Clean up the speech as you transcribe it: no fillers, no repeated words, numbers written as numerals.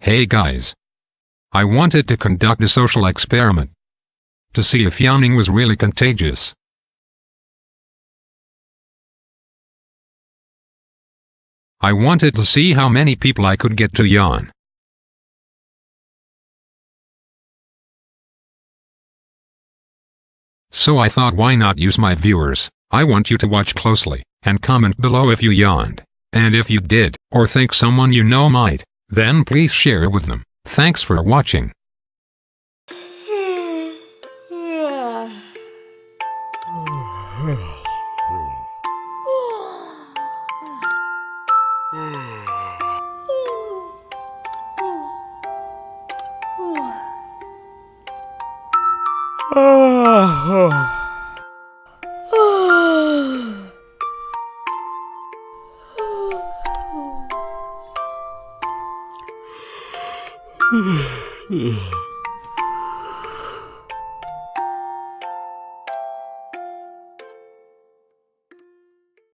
Hey guys. I wanted to conduct a social experiment to see if yawning was really contagious. I wanted to see how many people I could get to yawn. So I thought, why not use my viewers? I want you to watch closely, and comment below if you yawned. And if you did, or think someone you know might, then please share it with them. Thanks for watching. Ugh.